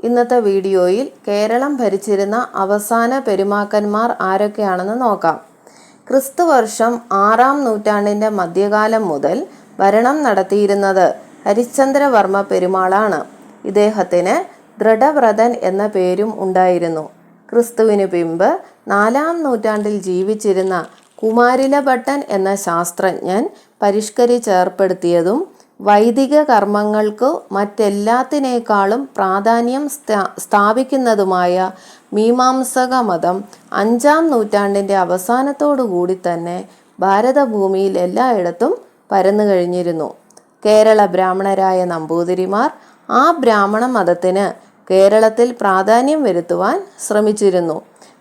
ഇന്നത്തെ വീഡിയോയിൽ കേരളം ഭരിച്ചിരുന്ന അവസാന പെരുമാക്കന്മാർ ആരൊക്കെയാണെന്ന് നോക്കാം. ക്രിസ്തുവർഷം 6-ാം നൂറ്റാണ്ടിൻ്റെ മധ്യകാലം മുതൽ ഭരണം നടത്തിയിരുന്നത് ഹരിശ്ചന്ദ്രവർമ്മ പെരുമാളാണ്. ഇദ്ദേഹത്തിന് ദൃഢവ്രതൻ എന്ന പേരും ഉണ്ടായിരുന്നു. ക്രിസ്തുവിന് പിമ്പ് 4-ാം നൂറ്റാണ്ടിൽ ജീവിച്ചിരുന്ന കുമാരിലഭട്ടൻ എന്ന ശാസ്ത്രജ്ഞൻ പരിഷ്കരിച്ചേർപ്പെടുത്തിയതും വൈദിക കർമ്മങ്ങൾക്കു മറ്റെല്ലാത്തിനേക്കാളും പ്രാധാന്യം സ്ഥാപിക്കുന്നതുമായ മീമാംസക മതം 5-ാം നൂറ്റാണ്ടിൻ്റെ അവസാനത്തോടുകൂടി തന്നെ ഭാരതഭൂമിയിൽ എല്ലായിടത്തും പരന്നു കഴിഞ്ഞിരുന്നു. കേരള ബ്രാഹ്മണരായ നമ്പൂതിരിമാർ ആ ബ്രാഹ്മണ മതത്തിന് കേരളത്തിൽ പ്രാധാന്യം വരുത്തുവാൻ ശ്രമിച്ചിരുന്നു.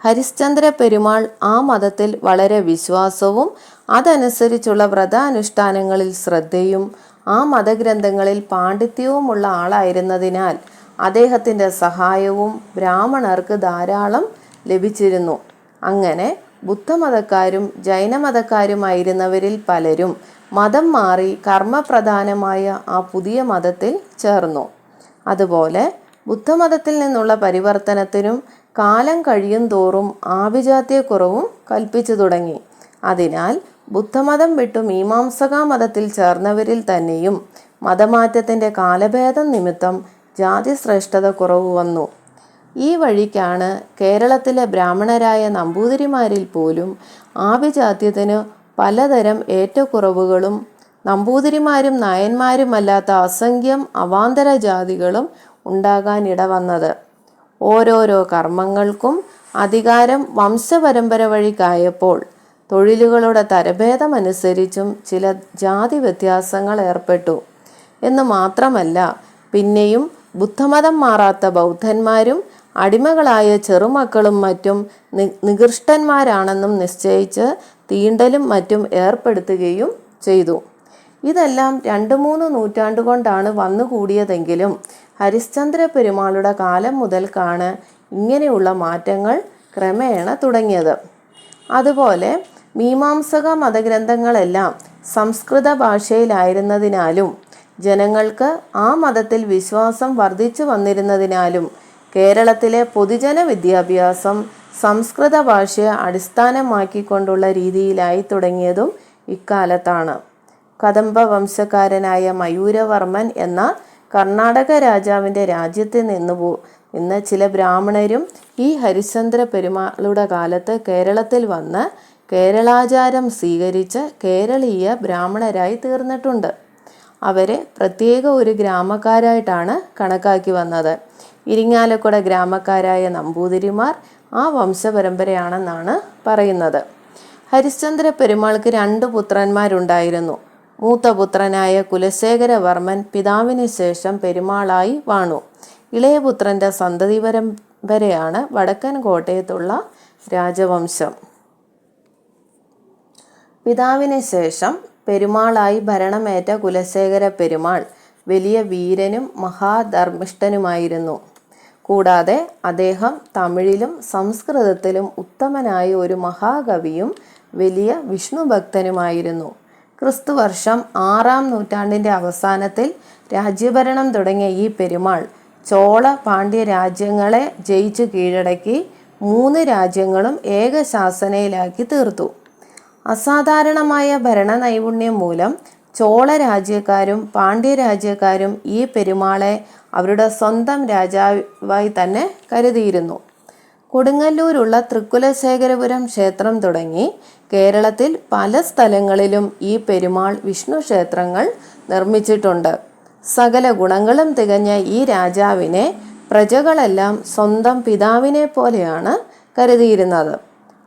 ഹരിശ്ചന്ദ്ര പെരുമാൾ ആ മതത്തിൽ വളരെ വിശ്വാസവും അതനുസരിച്ചുള്ള വ്രതാനുഷ്ഠാനങ്ങളിൽ ശ്രദ്ധയും ആ മതഗ്രന്ഥങ്ങളിൽ പാണ്ഡിത്യവുമുള്ള ആളായിരുന്നതിനാൽ അദ്ദേഹത്തിൻ്റെ സഹായവും ബ്രാഹ്മണർക്ക് ധാരാളം ലഭിച്ചിരുന്നു. അങ്ങനെ ബുദ്ധമതക്കാരും ജൈനമതക്കാരുമായിരുന്നവരിൽ പലരും മതം മാറി കർമ്മപ്രധാനമായ ആ പുതിയ മതത്തിൽ ചേർന്നു. അതുപോലെ ബുദ്ധമതത്തിൽ നിന്നുള്ള പരിവർത്തനത്തിനും കാലം കഴിയും തോറും ആഭിജാത്യക്കുറവും കൽപ്പിച്ചു തുടങ്ങി. അതിനാൽ ബുദ്ധമതം വിട്ടു മീമാംസക മതത്തിൽ ചേർന്നവരിൽ തന്നെയും മതമാറ്റത്തിൻ്റെ കാലഭേദം നിമിത്തം ജാതിശ്രേഷ്ഠത കുറവ് വന്നു. ഈ വഴിക്കാണ് കേരളത്തിലെ ബ്രാഹ്മണരായ നമ്പൂതിരിമാരിൽ പോലും ആഭിജാത്യത്തിന് പലതരം ഏറ്റക്കുറവുകളും നമ്പൂതിരിമാരും നായന്മാരുമല്ലാത്ത അസംഖ്യം അവാന്തര ജാതികളും ഉണ്ടാകാനിടവന്നത്. ഓരോരോ കർമ്മങ്ങൾക്കും അധികാരം വംശപരമ്പര വഴിക്കായപ്പോൾ തൊഴിലുകളുടെ തരഭേദമനുസരിച്ചും ചില ജാതി വ്യത്യാസങ്ങൾ ഏർപ്പെട്ടു എന്ന് മാത്രമല്ല, പിന്നെയും ബുദ്ധമതം മാറാത്ത ബൗദ്ധന്മാരും അടിമകളായ ചെറുമക്കളും മറ്റും നികൃഷ്ടന്മാരാണെന്നും നിശ്ചയിച്ച് തീണ്ടലും മറ്റും ഏർപ്പെടുത്തുകയും ചെയ്തു. ഇതെല്ലാം 2-3 നൂറ്റാണ്ടുകൊണ്ടാണ് വന്നുകൂടിയതെങ്കിലും ഹരിശ്ചന്ദ്ര പെരുമാളുടെ കാലം മുതൽക്കാണ് ഇങ്ങനെയുള്ള മാറ്റങ്ങൾ ക്രമേണ തുടങ്ങിയത്. അതുപോലെ മീമാംസക മതഗ്രന്ഥങ്ങളെല്ലാം സംസ്കൃത ഭാഷയിലായിരുന്നതിനാലും ജനങ്ങൾക്ക് ആ മതത്തിൽ വിശ്വാസം വർദ്ധിച്ചു വന്നിരുന്നതിനാലും കേരളത്തിലെ പൊതുജന വിദ്യാഭ്യാസം സംസ്കൃത ഭാഷയെ അടിസ്ഥാനമാക്കിക്കൊണ്ടുള്ള രീതിയിലായി തുടങ്ങിയതും ഇക്കാലത്താണ്. കദംബ വംശക്കാരനായ മയൂരവർമ്മൻ എന്ന കർണാടക രാജാവിൻ്റെ രാജ്യത്ത് നിന്ന് ചില ബ്രാഹ്മണരും ഈ ഹരിശ്ചന്ദ്ര പെരുമാളുടെ കാലത്ത് കേരളത്തിൽ വന്ന് കേരളാചാരം സ്വീകരിച്ച് കേരളീയ ബ്രാഹ്മണരായി തീർന്നിട്ടുണ്ട്. അവരെ പ്രത്യേക ഒരു ഗ്രാമക്കാരായിട്ടാണ് കണക്കാക്കി വന്നത്. ഇരിങ്ങാലക്കുട ഗ്രാമക്കാരായ നമ്പൂതിരിമാർ ആ വംശപരമ്പരയാണെന്നാണ് പറയുന്നത്. ഹരിശ്ചന്ദ്ര പെരുമാൾക്ക് 2 പുത്രന്മാരുണ്ടായിരുന്നു. മൂത്ത പുത്രനായ കുലശേഖരവർമ്മൻ പിതാവിന് ശേഷം പെരുമാളായി വാണു. ഇളയപുത്രൻ്റെ സന്തതി പരമ്പരയാണ് വടക്കൻ കോട്ടയത്തുള്ള രാജവംശം. പിതാവിന് ശേഷം പെരുമാളായി ഭരണമേറ്റ കുലശേഖര പെരുമാൾ വലിയ വീരനും മഹാധർമ്മിഷ്ഠനുമായിരുന്നു. കൂടാതെ അദ്ദേഹം തമിഴിലും സംസ്കൃതത്തിലും ഉത്തമനായ ഒരു മഹാകവിയും വലിയ വിഷ്ണുഭക്തനുമായിരുന്നു. ക്രിസ്തുവർഷം 6-ാം നൂറ്റാണ്ടിൻ്റെ അവസാനത്തിൽ രാജ്യഭരണം തുടങ്ങിയ ഈ പെരുമാൾ ചോള പാണ്ഡ്യ രാജ്യങ്ങളെ ജയിച്ചു കീഴടക്കി 3 രാജ്യങ്ങളും ഏകശാസനയിലാക്കി തീർത്തു. അസാധാരണമായ ഭരണ നൈപുണ്യം മൂലം ചോള രാജ്യക്കാരും പാണ്ഡ്യ രാജ്യക്കാരും ഈ പെരുമാളെ അവരുടെ സ്വന്തം രാജാവായി തന്നെ കരുതിയിരുന്നു. കൊടുങ്ങല്ലൂരുള്ള തൃക്കുലശേഖരപുരം ക്ഷേത്രം തുടങ്ങി കേരളത്തിൽ പല സ്ഥലങ്ങളിലും ഈ പെരുമാൾ വിഷ്ണു ക്ഷേത്രങ്ങൾ നിർമ്മിച്ചിട്ടുണ്ട്. സകല ഗുണങ്ങളും തികഞ്ഞ ഈ രാജാവിനെ പ്രജകളെല്ലാം സ്വന്തം പിതാവിനെ പോലെയാണ് കരുതിയിരുന്നത്.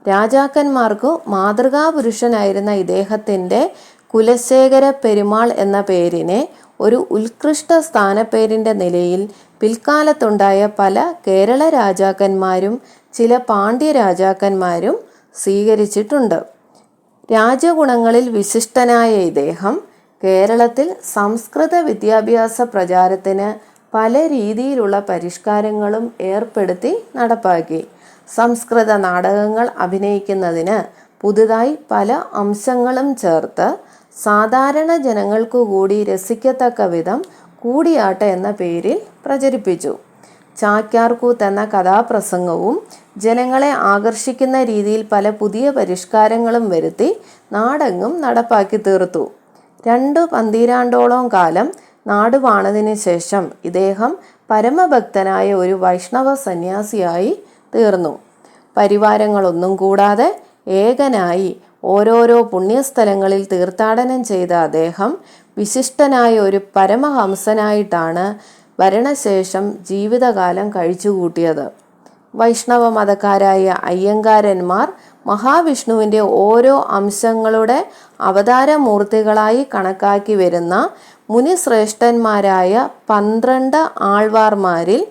രാജാക്കന്മാർക്കു മാതൃകാപുരുഷനായിരുന്ന ഇദ്ദേഹത്തിൻ്റെ കുലശേഖര പെരുമാൾ എന്ന പേരിനെ ഒരു ഉത്കൃഷ്ട സ്ഥാനപ്പേരിൻ്റെ നിലയിൽ പിൽക്കാലത്തുണ്ടായ പല കേരള രാജാക്കന്മാരും ചില പാണ്ഡ്യ രാജാക്കന്മാരും സ്വീകരിച്ചിട്ടുണ്ട്. രാജഗുണങ്ങളിൽ വിശിഷ്ടനായ ഇദ്ദേഹം കേരളത്തിൽ സംസ്കൃത വിദ്യാഭ്യാസ പ്രചാരത്തിന് പല രീതിയിലുള്ള പരിഷ്കാരങ്ങളും ഏർപ്പെടുത്തി നടപ്പാക്കി. സംസ്കൃത നാടകങ്ങൾ അഭിനയിക്കുന്നതിന് പുതുതായി പല അംശങ്ങളും ചേർത്ത് സാധാരണ ജനങ്ങൾക്കു കൂടി രസിക്കത്തക്ക വിധം കൂടിയാട്ടം എന്ന പേരിൽ പ്രചരിപ്പിച്ചു. ചാക്യാർകൂത്ത് എന്ന കഥാപ്രസംഗവും ജനങ്ങളെ ആകർഷിക്കുന്ന രീതിയിൽ പല പുതിയ പരിഷ്കാരങ്ങളും വരുത്തി നാടെങ്ങും നടപ്പാക്കി തീർത്തു. 2 പന്തിരാണ്ടോളം കാലം നാടുവാണതിന് ശേഷം ഇദ്ദേഹം പരമഭക്തനായ ഒരു വൈഷ്ണവ സന്യാസിയായി തീർന്നു. പരിവാരങ്ങളൊന്നും കൂടാതെ ഏകനായി ഓരോരോ പുണ്യസ്ഥലങ്ങളിൽ തീർത്ഥാടനം ചെയ്ത അദ്ദേഹം വിശിഷ്ടനായ ഒരു പരമഹംസനായിട്ടാണ് ഭരണശേഷം ജീവിതകാലം കഴിച്ചുകൂട്ടിയത്. വൈഷ്ണവ മതക്കാരായ അയ്യങ്കാരന്മാർ മഹാവിഷ്ണുവിൻ്റെ ഓരോ അംശങ്ങളുടെ അവതാരമൂർത്തികളായി കണക്കാക്കി വരുന്ന മുനിശ്രേഷ്ഠന്മാരായ 12 ആൾവാർമാരിൽ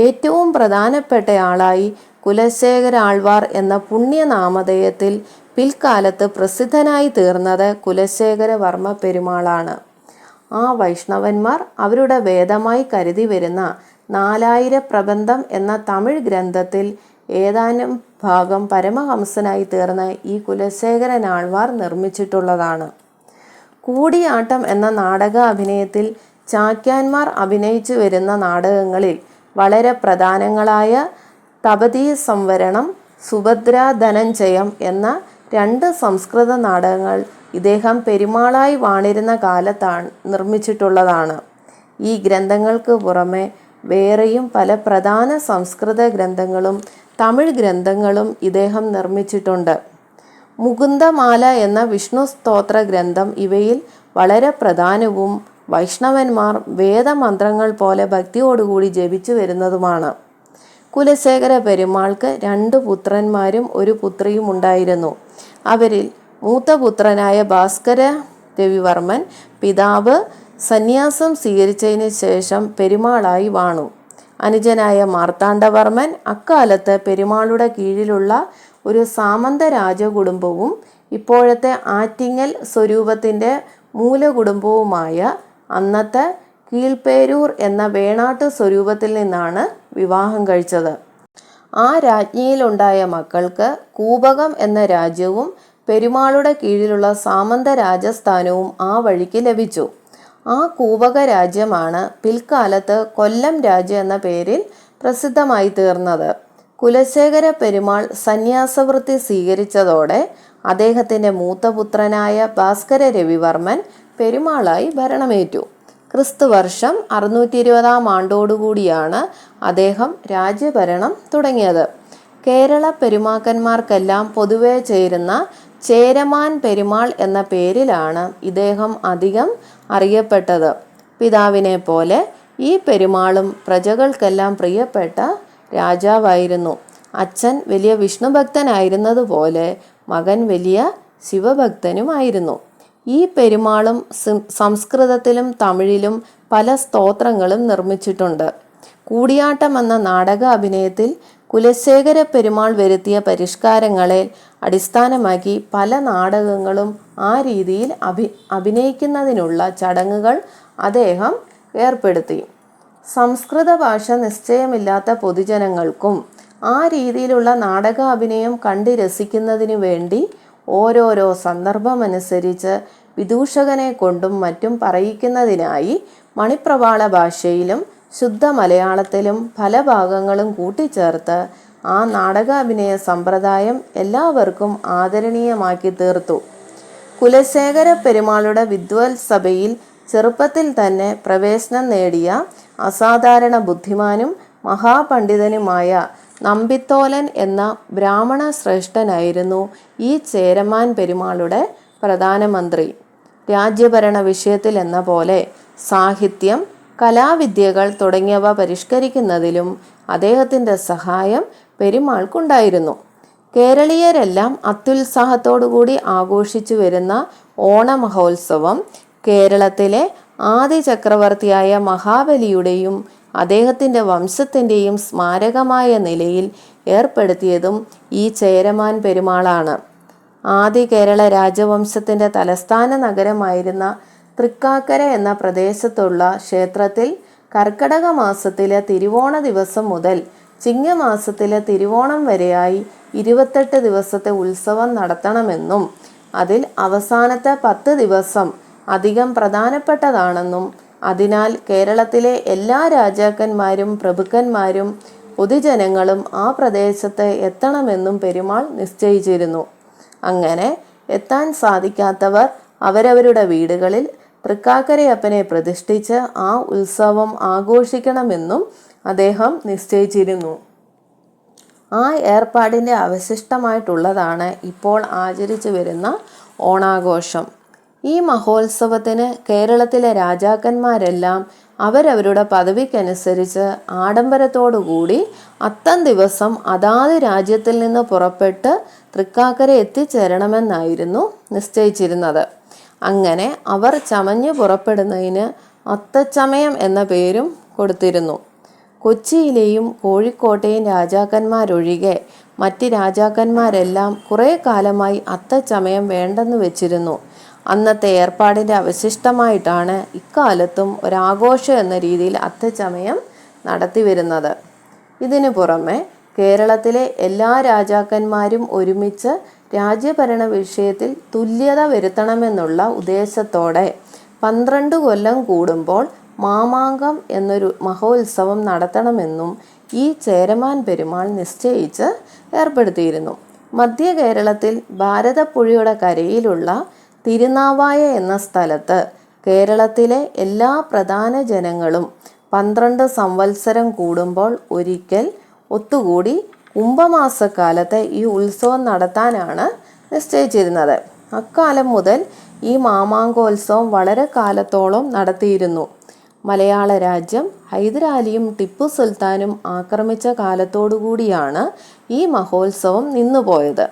ഏറ്റവും പ്രധാനപ്പെട്ടയാളായി കുലശേഖര ആൾവാർ എന്ന പുണ്യനാമധേയത്തിൽ പിൽക്കാലത്ത് പ്രസിദ്ധനായി തീർന്നത് കുലശേഖരവർമ്മ പെരുമാളാണ്. ആ വൈഷ്ണവന്മാർ അവരുടെ വേദമായി കരുതി വരുന്ന 4000 പ്രബന്ധം എന്ന തമിഴ് ഗ്രന്ഥത്തിൽ ഏതാനും ഭാഗം പരമഹംസനായി തീർന്ന ഈ കുലശേഖരൻ ആൾവാർ നിർമ്മിച്ചിട്ടുള്ളതാണ്. കൂടിയാട്ടം എന്ന നാടക അഭിനയത്തിൽ ചാക്യാന്മാർ അഭിനയിച്ചു വരുന്ന നാടകങ്ങളിൽ വളരെ പ്രധാനങ്ങളായ തപതീ സംവരണം, സുഭദ്ര ധനഞ്ജയം എന്ന 2 സംസ്കൃത നാടകങ്ങൾ ഇദ്ദേഹം പെരുമാളായി വാണിരുന്ന കാലത്താണ് നിർമ്മിച്ചിട്ടുള്ളതാണ്. ഈ ഗ്രന്ഥങ്ങൾക്ക് പുറമെ വേറെയും പല പ്രധാന സംസ്കൃത ഗ്രന്ഥങ്ങളും തമിഴ് ഗ്രന്ഥങ്ങളും ഇദ്ദേഹം നിർമ്മിച്ചിട്ടുണ്ട്. മുകുന്ദമാല എന്ന വിഷ്ണു സ്തോത്ര ഗ്രന്ഥം ഇവയിൽ വളരെ പ്രധാനവും വൈഷ്ണവന്മാർ വേദമന്ത്രങ്ങൾ പോലെ ഭക്തിയോടുകൂടി ജപിച്ചു വരുന്നതുമാണ്. കുലശേഖര പെരുമാൾക്ക് 2 പുത്രന്മാരും 1 പുത്രിയും ഉണ്ടായിരുന്നു. അവരിൽ മൂത്തപുത്രനായ ഭാസ്കര രവിവർമ്മൻ പിതാവ് സന്യാസം സ്വീകരിച്ചതിന് ശേഷം പെരുമാളായി വാണു. അനുജനായ മാർത്താണ്ഡവർമ്മൻ അക്കാലത്ത് പെരുമാളുടെ കീഴിലുള്ള ഒരു സാമന്ത രാജകുടുംബവും ഇപ്പോഴത്തെ ആറ്റിങ്ങൽ സ്വരൂപത്തിൻ്റെ മൂലകുടുംബവുമായ അന്നത്തെ കീഴ്പേരൂർ എന്ന വേണാട്ട് സ്വരൂപത്തിൽ നിന്നാണ് വിവാഹം കഴിച്ചത്. ആ രാജ്ഞിയിലുണ്ടായ മക്കൾക്ക് കൂപകം എന്ന രാജ്യവും പെരുമാളുടെ കീഴിലുള്ള സാമന്ത രാജസ്ഥാനവും ആ വഴിക്ക് ലഭിച്ചു. ആ കൂപക രാജ്യമാണ് പിൽക്കാലത്ത് കൊല്ലം രാജ്യം എന്ന പേരിൽ പ്രസിദ്ധമായി തീർന്നത്. കുലശേഖര പെരുമാൾ സന്യാസവൃത്തി സ്വീകരിച്ചതോടെ അദ്ദേഹത്തിൻ്റെ മൂത്തപുത്രനായ ഭാസ്കര രവിവർമ്മൻ പെരുമാളായി ഭരണമേറ്റു. ക്രിസ്തുവർഷം 620 ആണ്ടോടുകൂടിയാണ് അദ്ദേഹം രാജ്യഭരണം തുടങ്ങിയത്. കേരള പെരുമാക്കന്മാർക്കെല്ലാം പൊതുവെ ചേരുന്ന ചേരമാൻ പെരുമാൾ എന്ന പേരിലാണ് ഇദ്ദേഹം അധികം അറിയപ്പെട്ടത്. പിതാവിനെ പോലെ ഈ പെരുമാളും പ്രജകൾക്കെല്ലാം പ്രിയപ്പെട്ട രാജാവായിരുന്നു. അച്ഛൻ വലിയ വിഷ്ണുഭക്തനായിരുന്നതുപോലെ മകൻ വലിയ ശിവഭക്തനുമായിരുന്നു. ഈ പെരുമാളും സംസ്കൃതത്തിലും തമിഴിലും പല സ്തോത്രങ്ങളും നിർമ്മിച്ചിട്ടുണ്ട്. കൂടിയാട്ടം എന്ന നാടക അഭിനയത്തിൽ കുലശേഖര പെരുമാൾ വരുത്തിയ പരിഷ്കാരങ്ങളെ അടിസ്ഥാനമാക്കി പല നാടകങ്ങളും ആ രീതിയിൽ അഭിനയിക്കുന്നതിനുള്ള ചടങ്ങുകൾ അദ്ദേഹം ഏർപ്പെടുത്തി. സംസ്കൃത ഭാഷ നിശ്ചയമില്ലാത്ത പൊതുജനങ്ങൾക്കും ആ രീതിയിലുള്ള നാടക അഭിനയം കണ്ട് രസിക്കുന്നതിനു വേണ്ടി ഓരോരോ സന്ദർഭമനുസരിച്ച് വിദൂഷകനെ കൊണ്ടും മറ്റും പറയിക്കുന്നതിനായി മണിപ്രവാള ഭാഷയിലും ശുദ്ധ മലയാളത്തിലും പല ഭാഗങ്ങളും കൂട്ടിച്ചേർത്ത് ആ നാടകാഭിനയ സമ്പ്രദായം എല്ലാവർക്കും ആദരണീയമാക്കി തീർത്തു. കുലശേഖര പെരുമാളുടെ വിദ്വത്സഭയിൽ ചെറുപ്പത്തിൽ തന്നെ പ്രവേശനം നേടിയ അസാധാരണ ബുദ്ധിമാനും മഹാപണ്ഡിതനുമായ നമ്പിത്തോലൻ എന്ന ബ്രാഹ്മണ ശ്രേഷ്ഠനായിരുന്നു ഈ ചേരമാൻ പെരുമാളുടെ പ്രധാനമന്ത്രി. രാജ്യഭരണ വിഷയത്തിൽ എന്ന പോലെ സാഹിത്യം, കലാവിദ്യകൾ തുടങ്ങിയവ പരിഷ്കരിക്കുന്നതിലും അദ്ദേഹത്തിൻ്റെ സഹായം പെരുമാൾക്കുണ്ടായിരുന്നു. കേരളീയരെല്ലാം അത്യുത്സാഹത്തോടുകൂടി ആഘോഷിച്ചു വരുന്ന ഓണമഹോത്സവം കേരളത്തിലെ ആദി ചക്രവർത്തിയായ മഹാബലിയുടെയും അദ്ദേഹത്തിൻ്റെ വംശത്തിൻ്റെയും സ്മാരകമായ നിലയിൽ ഏർപ്പെടുത്തിയതും ഈ ചേരമാൻ പെരുമാളാണ്. ആദി കേരള രാജവംശത്തിൻ്റെ തലസ്ഥാന നഗരമായിരുന്ന തൃക്കാക്കര എന്ന പ്രദേശത്തുള്ള ക്ഷേത്രത്തിൽ കർക്കടക മാസത്തിലെ തിരുവോണ ദിവസം മുതൽ ചിങ്ങമാസത്തിലെ തിരുവോണം വരെയായി 28 ദിവസത്തെ ഉത്സവം നടത്തണമെന്നും അതിൽ അവസാനത്തെ 10 ദിവസം അധികം പ്രധാനപ്പെട്ടതാണെന്നും അതിനാൽ കേരളത്തിലെ എല്ലാ രാജാക്കന്മാരും പ്രഭുക്കന്മാരും പൊതുജനങ്ങളും ആ പ്രദേശത്ത് എത്തണമെന്നും പെരുമാൾ നിശ്ചയിച്ചിരുന്നു. അങ്ങനെ എത്താൻ സാധിക്കാത്തവർ അവരവരുടെ വീടുകളിൽ തൃക്കാക്കരയപ്പനെ പ്രതിഷ്ഠിച്ച് ആ ഉത്സവം ആഘോഷിക്കണമെന്നും അദ്ദേഹം നിശ്ചയിച്ചിരുന്നു. ആ ഏർപ്പാടിൻ്റെ അവശിഷ്ടമായിട്ടുള്ളതാണ് ഇപ്പോൾ ആചരിച്ചു വരുന്ന ഓണാഘോഷം. ഈ മഹോത്സവത്തിന് കേരളത്തിലെ രാജാക്കന്മാരെല്ലാം അവരവരുടെ പദവിക്കനുസരിച്ച് ആഡംബരത്തോടുകൂടി അത്തം ദിവസം അതാത് രാജ്യത്തിൽ നിന്ന് പുറപ്പെട്ട് തൃക്കാക്കര എത്തിച്ചേരണമെന്നായിരുന്നു നിശ്ചയിച്ചിരുന്നത്. അങ്ങനെ അവർ ചമഞ്ഞു പുറപ്പെടുന്നതിന് അത്തച്ചമയം എന്ന പേരും കൊടുത്തിരുന്നു. കൊച്ചിയിലെയും കോഴിക്കോട്ടെയും രാജാക്കന്മാരൊഴികെ മറ്റ് രാജാക്കന്മാരെല്ലാം കുറേ കാലമായി അത്തച്ചമയം വേണ്ടെന്ന് വെച്ചിരുന്നു. അന്നത്തെ ഏർപ്പാടിൻ്റെ അവശിഷ്ടമായിട്ടാണ് ഇക്കാലത്തും ഒരാഘോഷം എന്ന രീതിയിൽ അത്തച്ചമയം നടത്തി വരുന്നത്. ഇതിനു പുറമെ കേരളത്തിലെ എല്ലാ രാജാക്കന്മാരും ഒരുമിച്ച് രാജ്യഭരണ വിഷയത്തിൽ തുല്യത വരുത്തണമെന്നുള്ള ഉദ്ദേശത്തോടെ 12 കൊല്ലം കൂടുമ്പോൾ മാമാങ്കം എന്നൊരു മഹോത്സവം നടത്തണമെന്നും ഈ ചേരമാൻ പെരുമാൾ നിശ്ചയിച്ച് ഏർപ്പെടുത്തിയിരുന്നു. മധ്യ കേരളത്തിൽ ഭാരതപ്പുഴയുടെ കരയിലുള്ള തിരുനാവായ എന്ന സ്ഥലത്ത് കേരളത്തിലെ എല്ലാ പ്രധാന ജനങ്ങളും 12 സംവത്സരം കൂടുമ്പോൾ ഒരിക്കൽ ഒത്തുകൂടി കുംഭമാസക്കാലത്ത് ഈ ഉത്സവം നടത്താനാണ് നിശ്ചയിച്ചിരുന്നത്. അക്കാലം മുതൽ ഈ മാമാങ്കോത്സവം വളരെ കാലത്തോളം നടത്തിയിരുന്നു. മലയാള രാജ്യം ഹൈദരാലിയും ടിപ്പു സുൽത്താനും ആക്രമിച്ച കാലത്തോടുകൂടിയാണ് ഈ മഹോത്സവം നിന്നുപോയത്.